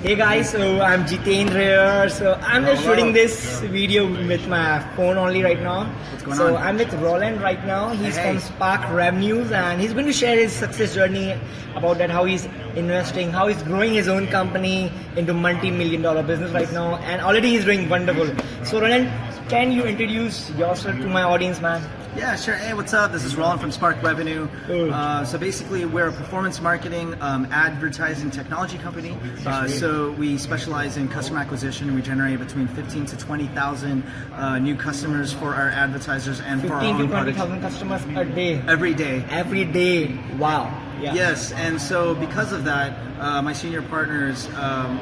Hey guys, so I'm Jitendra here. So I'm just shooting this video with my phone only right now. What's going so on? I'm with Roland right now. He's Hey. from Spark Revenues and he's going to share his success journey about that, how he's investing, how he's growing his own company into multi-million dollar business right now, and already he's doing wonderful. So Roland, can you introduce yourself to my audience, man? Yeah, sure. Hey, what's up? This is Roland from Spark Revenue. Cool. So basically, we're a performance marketing advertising technology company. So we specialize in customer acquisition. We generate between 15 to 20,000 new customers for our advertisers and for our 15 to own products 20,000 customers a day. every day. Every day. Wow. Yeah. Yes, and so because of that, my senior partners,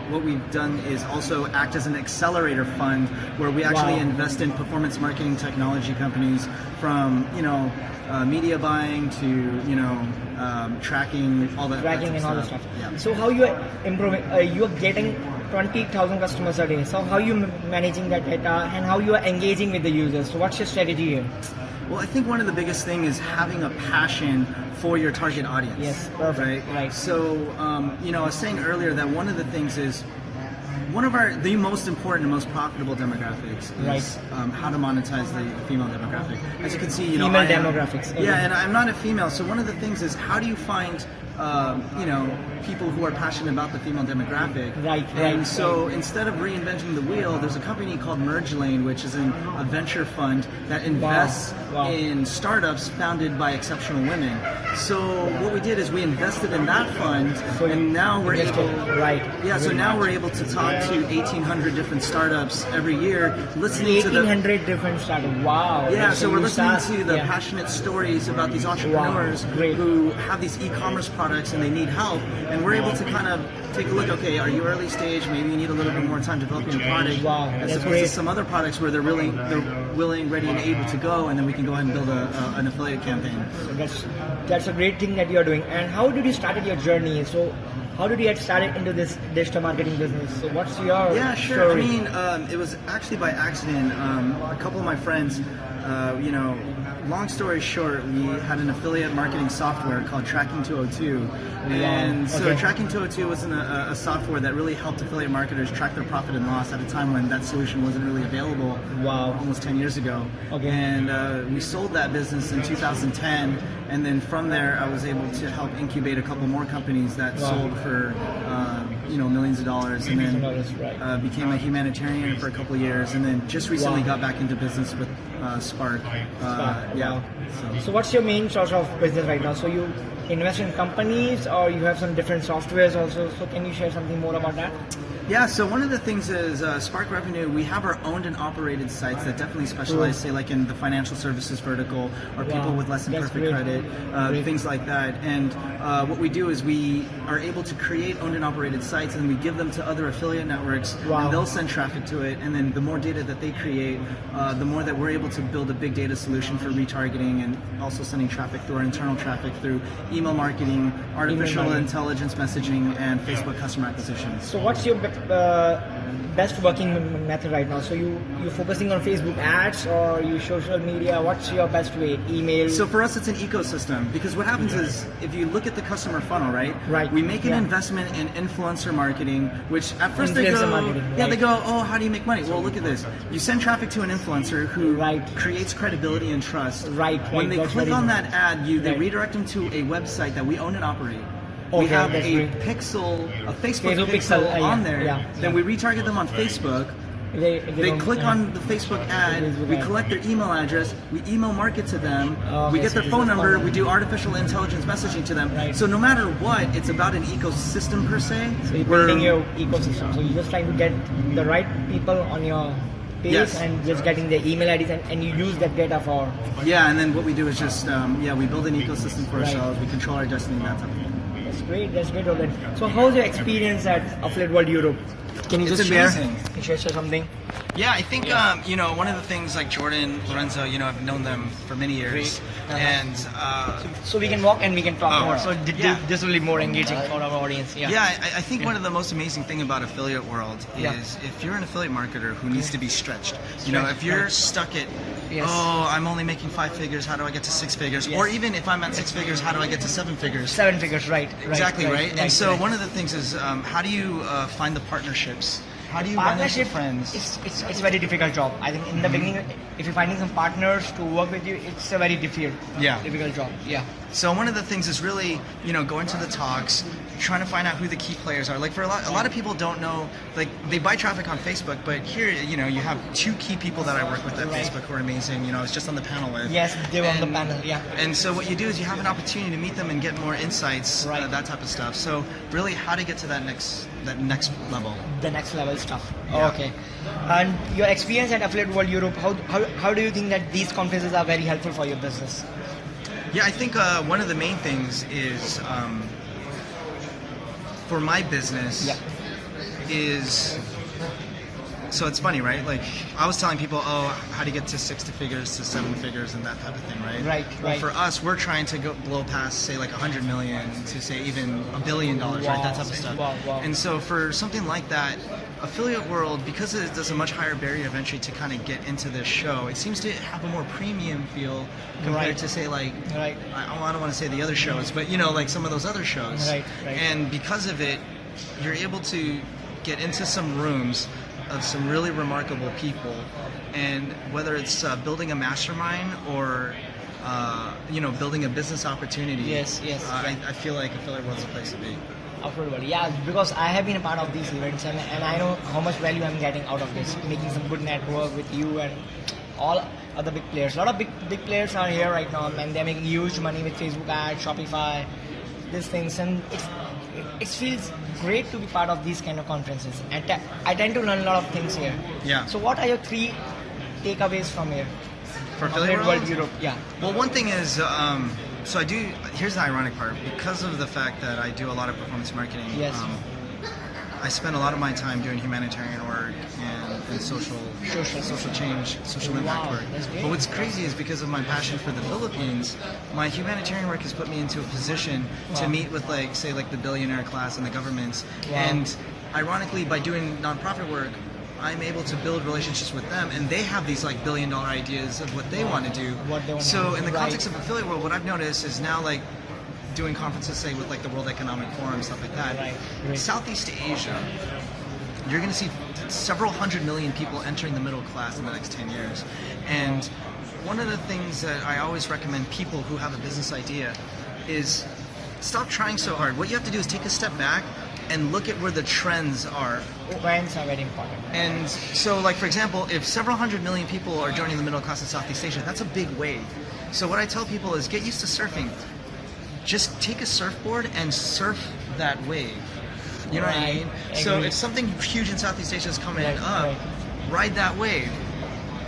what we've done is also act as an accelerator fund where we actually Wow. invest in performance marketing technology companies from, media buying to, tracking, all that. Tracking that and all that stuff. Yeah. So how you are improving? You are getting 20,000 customers a day. So how you managing that data and how you are engaging with the users? So what's your strategy here? Well, I think one of the biggest thing is having a passion for your target audience. Yes, perfect. Right. So, I was saying earlier that one of the things is one of the most important and most profitable demographics is Right. How to monetize the female demographic. As you can see, Female I am- demographics. Okay. Yeah, and I'm not a female, so one of the things is how do you find people who are passionate about the female demographic. Right, And right, so instead of reinventing the wheel, there's a company called Merge Lane, which is a venture fund that invests Wow. in startups founded by exceptional women. So what we did is we invested in that fund, So and now we're able. Right. Yeah, so now we're able to talk to 1,800 different startups every year, listening to the. 1,800 different startups. Wow. Yeah, so we're you listening start- to the yeah. passionate stories about these entrepreneurs great. who have these e-commerce products and they need help, and we're able to kind of take a look. Okay, are you early stage? Maybe you need a little bit more time developing your product. Wow, as that's opposed great. to some other products where they're willing, ready, and able to go, and then we can go ahead and build an affiliate campaign. So that's a great thing that you are doing. And how did you started your journey? So how did you get started into this digital marketing business? So what's your Yeah, sure. story? I mean, it was actually by accident. A couple of my friends, long story short, we had an affiliate marketing software called Tracking 202. And so Okay. Tracking 202 was a software that really helped affiliate marketers track their profit and loss at a time when that solution wasn't really available. Wow. Almost 10 years ago. Okay. And we sold that business in 2010. And then from there, I was able to help incubate a couple more companies that Wow. sold for, millions of dollars. And then Millions of dollars, right. became a humanitarian for a couple of years, and then just recently Wow. got back into business with Spark. Yeah. Wow. So what's your main source of business right now? So you invest in companies or you have some different softwares also. So can you share something more about that? Yeah, so one of the things is Spark Revenue, we have our owned and operated sites that definitely specialize, say, like in the financial services vertical or people Wow, with less than that's perfect great. credit, Great. things like that. And what we do is we are able to create owned and operated sites, and we give them to other affiliate networks, Wow. and they'll send traffic to it. And then the more data that they create, the more that we're able to build a big data solution for retargeting and also sending traffic through our internal traffic through email marketing, artificial marketing. intelligence messaging, and Facebook customer acquisition. So what's your best working method right now? So you focusing on Facebook ads or you social media? What's your best way? Email? So for us, it's an ecosystem, because what happens is if you look at the customer funnel, right? Right. We make an Yeah. investment in influencer marketing, which at first they Influencer go, marketing, yeah, right. they go, oh, how do you make money? Well, look at this. You send traffic to an influencer who Right. creates credibility and trust. Right, When right, they that's click very on important. that ad, they Right. redirect them to a website that we own and operate. We Okay, have that's a great. pixel, a Facebook Facebook pixel pixel, on yeah, there. yeah, Then yeah. we retarget them on Facebook. They They click yeah. on the Facebook ad, Facebook we ad. collect their email address, we email market to them, Oh, we okay, get so their this phone is number, phone we do artificial intelligence messaging to them. Right. So no matter what, it's about an ecosystem per se. So you're where- building your ecosystem. So you're just trying to get the right people on your page Yes. and just getting their email IDs and you use that data for. Yeah, and then what we do is just, we build an ecosystem for Right. ourselves, we control our destiny, that type of thing. That's great, Roland. So how's your experience at Affiliate World Europe? Can you It's just share? amazing. share something? Yeah, I think you know, one of the things like Jordan, Lorenzo, you know, I've known them for many years, Great. and So we can walk and we can talk Oh, more. So yeah. this will be more engaging for our audience. Yeah. yeah, I think one of the most amazing thing about affiliate world is Yeah. if you're an affiliate marketer who needs to be stretched. You know, if you're stuck at Yes. oh, I'm only making 5 figures, how do I get to 6 figures? Yes. Or even if I'm at 6 figures, how do I get to 7 figures? 7 figures, right? Exactly, right? And so right. one of the things is how do you find the partnerships? How do you run into Partnership, friends? it's a very difficult job. I think in the beginning, if you're finding some partners to work with you, it's a very difficult job. Yeah. So one of the things is really, you know, going to the talks, trying to find out who the key players are. Like for a lot of people don't know, like they buy traffic on Facebook, but here, you know, you have 2 key people that I work with at Right. Facebook who are amazing. You know, I was just on the panel with. Yes, they were on the And- panel. Yeah. And so what you do is you have an opportunity to meet them and get more insights, Right. that type of stuff. So really, how to get to that next level. The next level stuff. Yeah. Okay. And your experience at Affiliate World Europe, how do you think that these conferences are very helpful for your business? Yeah, I think one of the main things is for my business Yeah. is, so it's funny, right? Like I was telling people, oh, how to get to 6 figures to 7 figures and that type of thing, right? Right, Well, right. for us, we're trying to go blow past, say, like 100 million to say even $1 billion, right? That type of stuff. Wow. And so for something like that, Affiliate World, because there's a much higher barrier of entry to kind of get into this show, it seems to have a more premium feel compared Right. to say like, Right. I don't want to say the other shows, but you know, like some of those other shows. Right. And because of it, you're able to get into some rooms of some really remarkable people, and whether it's building a mastermind or you know, building a business opportunity. Yes. I feel like Affiliate World is a place to be. Affordable. Yeah, because I have been a part of these events and I know how much value I'm getting out of this, making some good network with you and all other big players. A lot of big players are here right now and they're making huge money with Facebook ads, Shopify, these things, and it feels great to be part of these kind of conferences. And I tend to learn a lot of things here. Yeah. So what are your 3 takeaways from here? For Affiliate World? Europe, yeah. Well, one thing is, so I do. Here's the ironic part. Because of the fact that I do a lot of performance marketing, Yes. I spend a lot of my time doing humanitarian work and social change, social impact Wow, work. that's great. But what's crazy is because of my passion for the Philippines, my humanitarian work has put me into a position to Wow. meet with, like, say, like the billionaire class and the governments. Wow. And ironically, by doing nonprofit work, I'm able to build relationships with them, and they have these like $1 billion ideas of what they want to do. What they wanna So do, in the right. context of Affiliate World, what I've noticed is now like doing conferences, say with like the World Economic Forum, stuff like that. Right. Southeast Asia, you're going to see several 100 million people entering the middle class in the next 10 years. And one of the things that I always recommend people who have a business idea is stop trying so hard. What you have to do is take a step back and look at where the trends are. Trends are very important. And so, like, for example, if several 100 million people are joining the middle class in Southeast Asia, that's a big wave. So what I tell people is get used to surfing. Just take a surfboard and surf that wave. You know what I Right. mean? So Agree. if something huge in Southeast Asia is coming Right, up, right. ride that wave.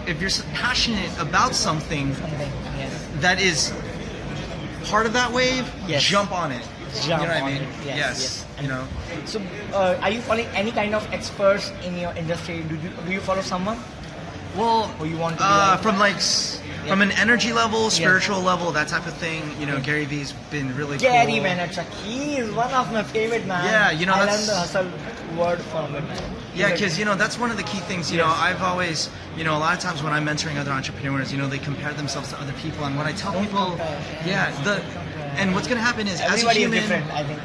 If you're passionate about something Something, yes. that is part of that wave, Yes. jump on it. Jump you know what on I mean? it. Yes. You know. So, are you following any kind of experts in your industry? Do you follow someone? Well, Or you want to be like- from like from an energy level, spiritual level, that type of thing. You know, Yeah. Gary Vee's been really Gary cool. Vaynerchuk, he is one of my favorite man. Yeah, you know, I that's- learned the hustle word from him. Yeah, He's because you know that's one of the key things. You know, Yes. I've always, you know, a lot of times when I'm mentoring other entrepreneurs, you know, they compare themselves to other people, and what I tell Don't people, compare. yeah, and what's going to happen is Everybody as a human, is different, I think.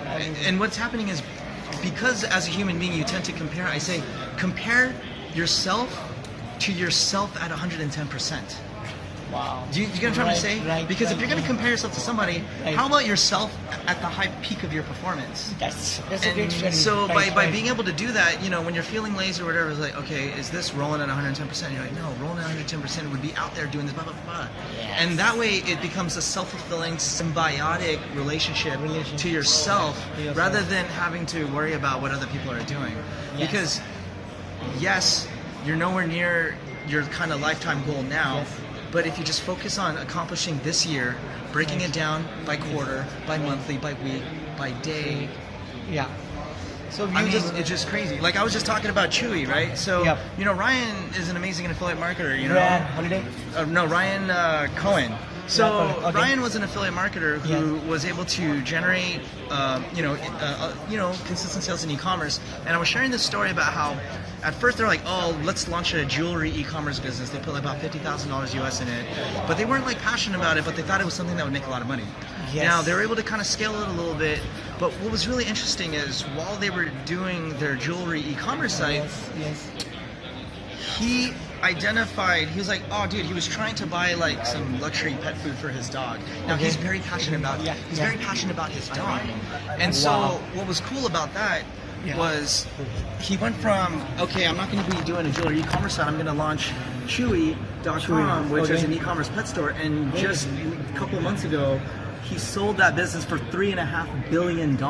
and what's happening is because as a human being you tend to compare. I say compare yourself to yourself at 110%. Wow. Do you get what I'm trying to say? Right, Because if right. you're going to compare yourself to somebody, Right. how about yourself at the high peak of your performance? That's a great And strategy. so Right, by right. being able to do that, you know, when you're feeling lazy or whatever, it's like, okay, is this rolling at 110%? You're like, no, rolling at 110% would be out there doing this, blah, blah, blah. Yes. And that way it becomes a self-fulfilling, symbiotic relationship to yourself To yourself. rather than having to worry about what other people are doing. Yes. Because, yes, you're nowhere near your kind of lifetime goal now, Yes. but if you just focus on accomplishing this year, breaking it down by quarter, by monthly, by week, by day, Yeah. So I you mean, just it's just crazy. Like I was just talking about Chewy, right? So Yep. you know, Ryan is an amazing affiliate marketer. You know, Ryan Holiday. no, Ryan Cohen. So Okay. Ryan was an affiliate marketer who was able to generate, consistent sales in e-commerce. And I was sharing this story about how, at first they're like, oh, let's launch a jewelry e-commerce business. They put like about $50,000 US in it, but they weren't like passionate about it. But they thought it was something that would make a lot of money. Yes. Now they were able to kind of scale it a little bit. But what was really interesting is while they were doing their jewelry e-commerce site, Yes. he identified, he was like, oh dude, he was trying to buy like some luxury pet food for his dog. Now he's very passionate about he's very passionate about his dog. And so Wow. what was cool about that was he went from, okay, I'm not going to be doing a jewelry e-commerce site, I'm going to launch Chewy.com, Chewy, which is okay. an e-commerce pet store. And just a couple of months ago, he sold that business for $3.5 billion.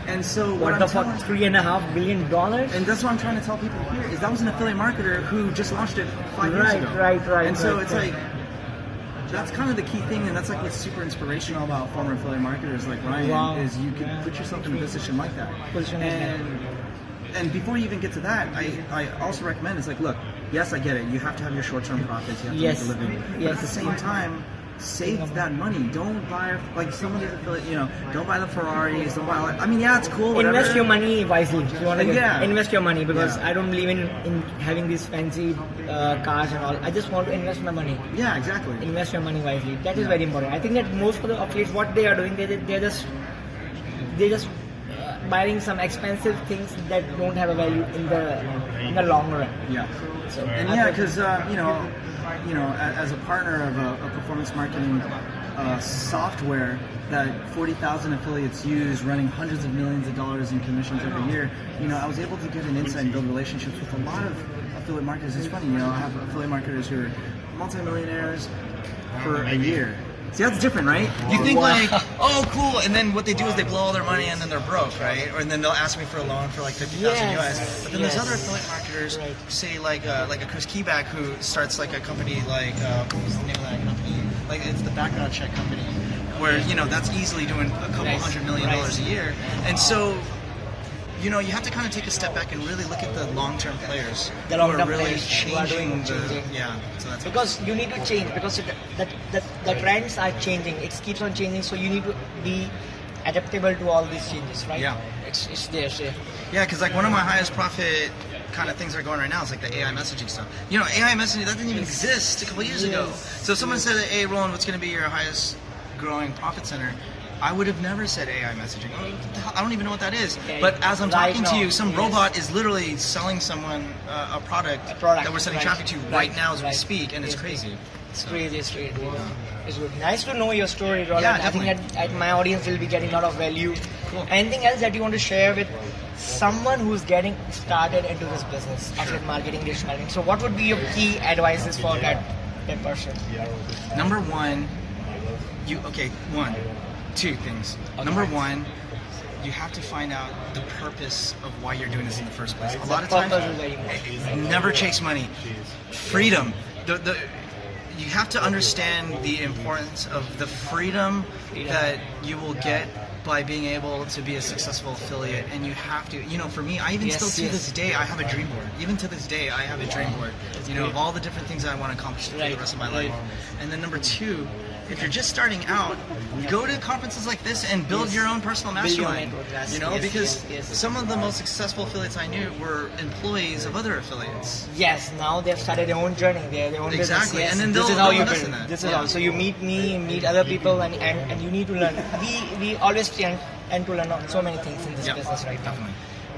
And so What I'm the telling- fuck? $3.5 billion? and that's what I'm trying to tell people here is that was an affiliate marketer who just launched it 5 years Right, ago. right. And so right, it's right. like that's kind of the key thing, and that's like what's super inspirational about former affiliate marketers like Ryan Wow. is you can put yourself in a position like that. Position like that. And before you even get to that, I also recommend it's like, look, yes, I get it. You have to have your short-term profits. You have to Yes. make a living. But Yes. at the same time, save that money. Don't buy like some of these affiliate. Don't buy the Ferraris. Don't buy. I mean, yeah, it's cool. Whatever. Invest your money wisely. If you want to Yeah. invest your money because Yeah. I don't believe in having these fancy cars and all. I just want to invest my money. Yeah, exactly. Invest your money wisely. That is Yeah. very important. I think that most of the affiliates, what they are doing, they're just buying some expensive things that don't have a value in the long run. Yeah. So And I yeah, think- because as a partner of a performance marketing software that 40,000 affiliates use, running hundreds of millions of dollars in commissions every year, I was able to get an insight and build relationships with a lot of affiliate marketers. It's funny, I have affiliate marketers who are multimillionaires for a year. See, that's different, right? You think Wow. like, oh, cool, and then what they do is they blow all their money and then they're broke, right? Or and then they'll ask me for a loan for like 50,000 Yes. US. But then there's Yes. other affiliate marketers, Right. say like a Chris Keyback, who starts like a company like what was the name of that company? Like it's the background check company, where that's easily doing a couple Nice. $100 million Nice. a year. And so you have to kind of take a step back and really look at the long-term players The who are long-term really players who are doing changing. yeah. So that's because you need to change because the trends are changing. It keeps on changing, so you need to be adaptable to all these changes, right? Yeah. It's there. Yeah, because like one of my highest profit kind of things that are going right now is like the AI messaging stuff. AI messaging, that didn't even exist a couple years ago. Yes. So if someone said, hey, Roland, what's going to be your highest growing profit center? I would have never said AI messaging. I don't even know what that is. Okay. But as I'm Right talking to now, you, some yes. robot is literally selling someone a product product, that we're sending right. traffic to right now as we Right. speak, and it's Yes. crazy. It's crazy. It's good. Nice to know your story, Roland. Yeah, I think definitely. that my audience will be getting a lot of value. Cool. Anything else that you want to share with someone who's getting started into this business, affiliate marketing, digital marketing? So, what would be your key advices for that person? Number one, two things. Okay. Number one, you have to find out the purpose of why you're doing this in the first place. A lot of Purpose times, is very important. never chase money. Freedom. You have to understand the importance of the freedom that you will get by being able to be a successful affiliate. And you have to, for me, I even Yes, still to yes. this day, I have a dream board. Even to this day, I have a dream board, of all the different things that I want to accomplish for the Right, rest of my right. life. And then number two, if you're just starting out, go to conferences like this and build Yes. your own personal Build your mastermind. network, yes, Because yes. some of the most successful affiliates I knew were employees of other affiliates. Yes, now they've started their own journey, their own Exactly, business. Yes, and then this they'll is how you invest build. in that. This is Yeah. how. So you meet me, meet other people, and you need to learn. We always tend to learn so many things in this Yeah, business right now. definitely.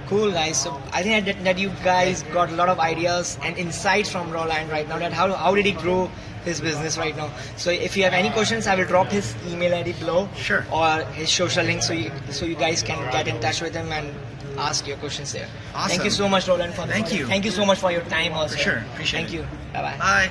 Cool, guys. So I think that you guys got a lot of ideas and insights from Roland right now. That how did he grow his business right now? So if you have any questions, I will drop his email ID below, Sure. or his social link, so you guys can get in touch with him and ask your questions there. Awesome. Thank you so much, Roland, for Thank you. Thank you so much for your time also. For sure. Appreciate Thank it. you. Bye bye. Bye.